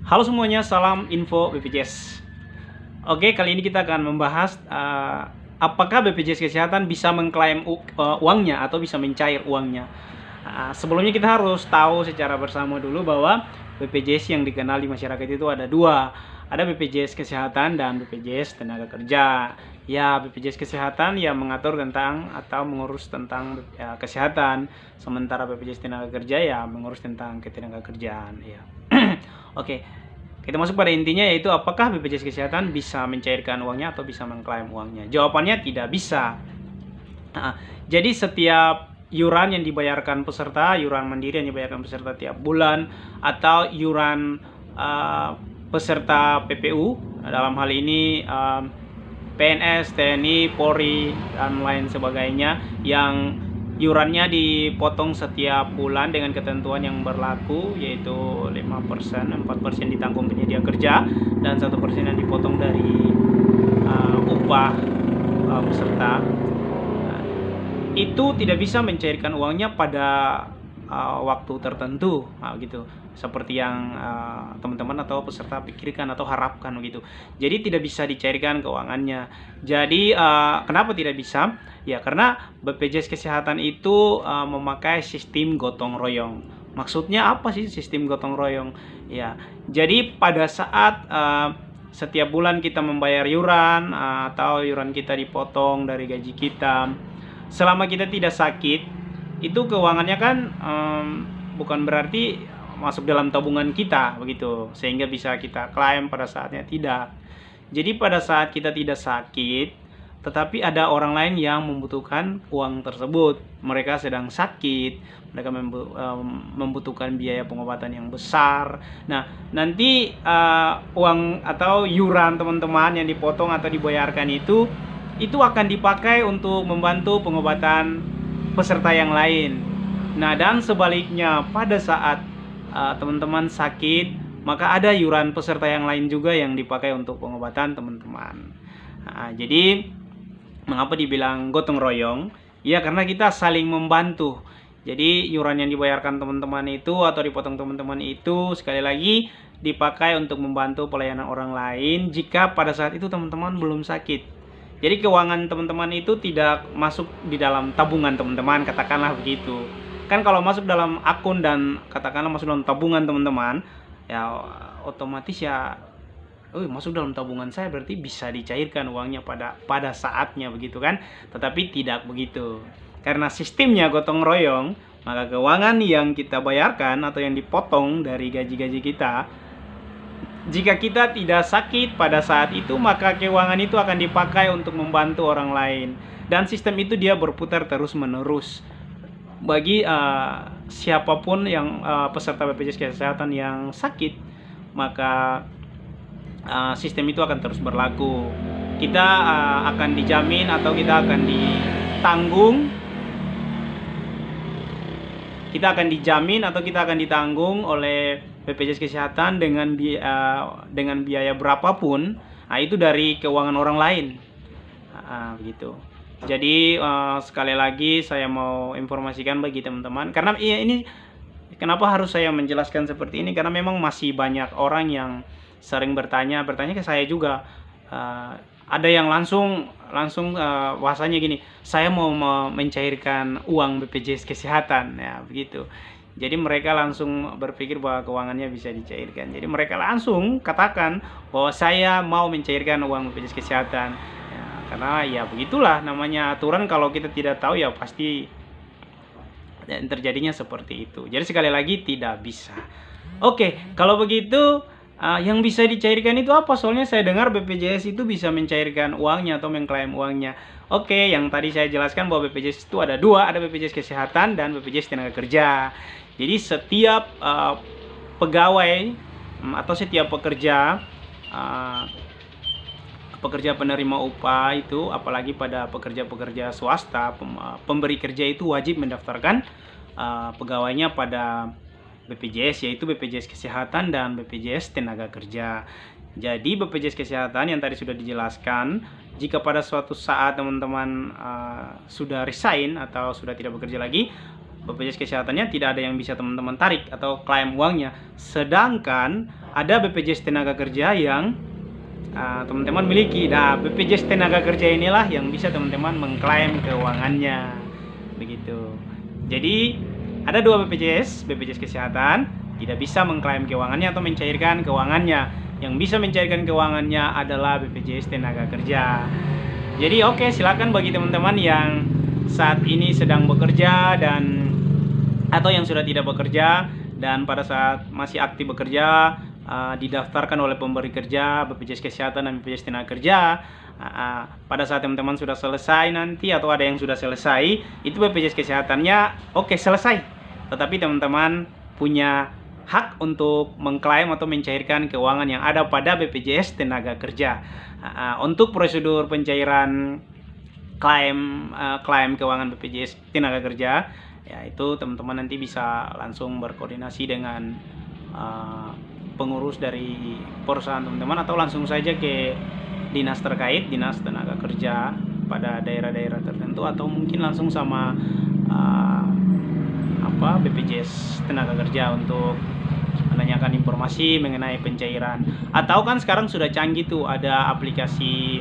Halo semuanya, salam info BPJS. Oke, kali ini kita akan membahas apakah BPJS Kesehatan bisa mengklaim uangnya atau bisa mencair uangnya. Sebelumnya kita harus tahu secara bersama dulu bahwa BPJS yang dikenal di masyarakat itu ada dua. Ada BPJS Kesehatan dan BPJS Tenaga Kerja. Ya, BPJS Kesehatan yang mengatur tentang atau mengurus tentang kesehatan, sementara BPJS Tenaga Kerja ya mengurus tentang ketenagakerjaan. Ya. Oke, kita masuk pada intinya, yaitu apakah BPJS Kesehatan bisa mencairkan uangnya atau bisa mengklaim uangnya. Jawabannya tidak bisa. Jadi setiap iuran yang dibayarkan peserta, iuran mandiri yang dibayarkan peserta tiap bulan, atau iuran peserta PPU, dalam hal ini PNS, TNI, Polri, dan lain sebagainya, yang iurannya dipotong setiap bulan dengan ketentuan yang berlaku, yaitu 5%, 4% ditanggung penyedia kerja, dan 1% yang dipotong dari upah peserta. Itu tidak bisa mencairkan uangnya pada waktu tertentu, gitu, seperti yang teman-teman atau peserta pikirkan atau harapkan, gitu. Jadi tidak bisa dicairkan keuangannya. Jadi kenapa tidak bisa? Ya karena BPJS Kesehatan itu memakai sistem gotong royong. Maksudnya apa sih sistem gotong royong? Ya, jadi pada saat setiap bulan kita membayar iuran atau iuran kita dipotong dari gaji kita, selama kita tidak sakit, itu keuangannya kan bukan berarti masuk dalam tabungan kita, begitu, sehingga bisa kita klaim pada saatnya. Tidak. Jadi pada saat kita tidak sakit, tetapi ada orang lain yang membutuhkan uang tersebut, mereka sedang sakit, mereka membutuhkan biaya pengobatan yang besar. Nah, nanti uang atau iuran teman-teman yang dipotong atau dibayarkan itu akan dipakai untuk membantu pengobatan peserta yang lain. Nah, dan sebaliknya, pada saat teman-teman sakit, maka ada iuran peserta yang lain juga yang dipakai untuk pengobatan teman-teman. Jadi mengapa dibilang gotong royong? Ya karena kita saling membantu. Jadi iuran yang dibayarkan teman-teman itu atau dipotong teman-teman itu sekali lagi dipakai untuk membantu pelayanan orang lain jika pada saat itu teman-teman belum sakit. Jadi keuangan teman-teman itu tidak masuk di dalam tabungan teman-teman, katakanlah begitu. Kan kalau masuk dalam akun dan katakanlah masuk dalam tabungan teman-teman, ya otomatis ya masuk dalam tabungan saya, berarti bisa dicairkan uangnya pada saatnya, begitu kan? Tetapi tidak begitu. Karena sistemnya gotong royong, maka keuangan yang kita bayarkan atau yang dipotong dari gaji-gaji kita, jika kita tidak sakit pada saat itu, maka keuangan itu akan dipakai untuk membantu orang lain. Dan sistem itu dia berputar terus-menerus. Bagi siapapun yang peserta BPJS Kesehatan yang sakit, maka sistem itu akan terus berlaku. Kita akan dijamin atau kita akan ditanggung. Kita akan dijamin atau kita akan ditanggung oleh BPJS Kesehatan dengan biaya berapapun, itu dari keuangan orang lain, begitu. Jadi sekali lagi saya mau informasikan bagi teman-teman, karena ini kenapa harus saya menjelaskan seperti ini, karena memang masih banyak orang yang sering bertanya ke saya juga. Ada yang langsung bahasanya gini, saya mau mencairkan uang BPJS Kesehatan, ya begitu. Jadi mereka langsung berpikir bahwa keuangannya bisa dicairkan. Jadi mereka langsung katakan bahwa saya mau mencairkan uang BPJS Kesehatan. Ya, karena ya begitulah namanya aturan, kalau kita tidak tahu ya pasti terjadinya seperti itu. Jadi sekali lagi tidak bisa. Oke, kalau begitu yang bisa dicairkan itu apa? Soalnya saya dengar BPJS itu bisa mencairkan uangnya atau mengklaim uangnya. Oke, yang tadi saya jelaskan bahwa BPJS itu ada dua, ada BPJS Kesehatan dan BPJS Tenaga Kerja. Jadi setiap pegawai atau setiap pekerja penerima upah itu, apalagi pada pekerja-pekerja swasta, pemberi kerja itu wajib mendaftarkan pegawainya pada BPJS, yaitu BPJS Kesehatan dan BPJS Tenaga Kerja. Jadi BPJS Kesehatan yang tadi sudah dijelaskan, jika pada suatu saat teman-teman sudah resign atau sudah tidak bekerja lagi, BPJS Kesehatannya tidak ada yang bisa teman-teman tarik atau klaim uangnya. Sedangkan ada BPJS Tenaga Kerja yang teman-teman miliki. Nah, BPJS Tenaga Kerja inilah yang bisa teman-teman mengklaim keuangannya, begitu. Jadi ada dua BPJS Kesehatan tidak bisa mengklaim keuangannya atau mencairkan keuangannya. Yang bisa mencairkan keuangannya adalah BPJS Tenaga Kerja. Jadi oke, silakan bagi teman-teman yang saat ini sedang bekerja dan atau yang sudah tidak bekerja dan pada saat masih aktif bekerja, didaftarkan oleh pemberi kerja BPJS Kesehatan dan BPJS Tenaga Kerja. Pada saat teman-teman sudah selesai nanti atau ada yang sudah selesai, itu BPJS Kesehatannya oke selesai, tetapi teman-teman punya hak untuk mengklaim atau mencairkan keuangan yang ada pada BPJS Tenaga Kerja. Untuk prosedur pencairan klaim keuangan BPJS Tenaga Kerja, yaitu teman-teman nanti bisa langsung berkoordinasi dengan pengurus dari perusahaan teman-teman atau langsung saja ke dinas terkait, dinas tenaga kerja pada daerah-daerah tertentu, atau mungkin langsung sama BPJS Tenaga Kerja untuk menanyakan informasi mengenai pencairan. Atau kan sekarang sudah canggih tuh, ada aplikasi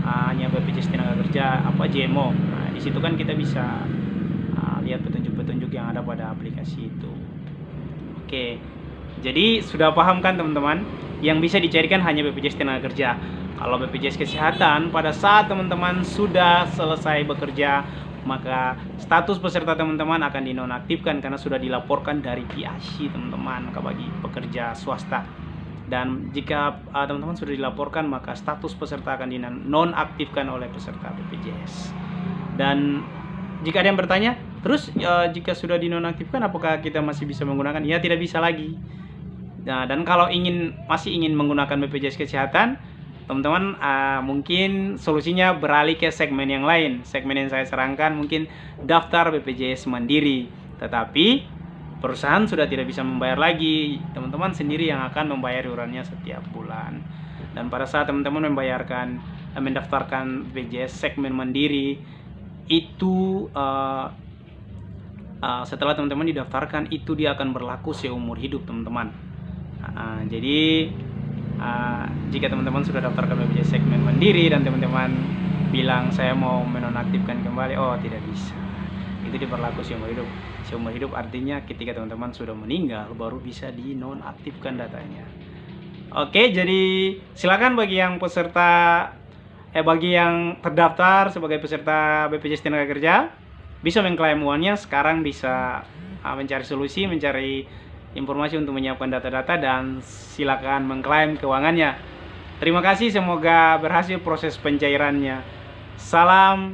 hanya BPJS Tenaga Kerja JMO. Nah, di situ kan kita bisa lihat petunjuk-petunjuk yang ada pada aplikasi itu. Oke. Jadi sudah paham kan teman-teman? Yang bisa dicairkan hanya BPJS Tenaga Kerja. Kalau BPJS Kesehatan, pada saat teman-teman sudah selesai bekerja, maka status peserta teman-teman akan dinonaktifkan karena sudah dilaporkan dari PIC teman-teman bagi pekerja swasta. Dan jika teman-teman sudah dilaporkan, maka status peserta akan dinonaktifkan oleh peserta BPJS. Dan jika ada yang bertanya, terus jika sudah dinonaktifkan apakah kita masih bisa menggunakan? Ya, tidak bisa lagi. Nah, dan kalau masih ingin menggunakan BPJS Kesehatan, teman-teman mungkin solusinya beralih ke segmen yang lain. Segmen yang saya sarankan mungkin daftar BPJS Mandiri. Tetapi perusahaan sudah tidak bisa membayar lagi, teman-teman sendiri yang akan membayar iurannya setiap bulan. Dan pada saat teman-teman mendaftarkan BPJS segmen Mandiri, itu setelah teman-teman didaftarkan, itu dia akan berlaku seumur hidup teman-teman. Jadi jika teman-teman sudah daftarkan BPJS segmen Mandiri dan teman-teman bilang saya mau menonaktifkan kembali, tidak bisa. Itu diberlaku seumur hidup. Seumur hidup artinya ketika teman-teman sudah meninggal baru bisa dinonaktifkan datanya. Oke, jadi silakan bagi yang terdaftar sebagai peserta BPJS Tenaga Kerja bisa mengklaim uangnya. Sekarang bisa mencari solusi, mencari informasi untuk menyiapkan data-data, dan silakan mengklaim keuangannya. Terima kasih, semoga berhasil proses pencairannya. Salam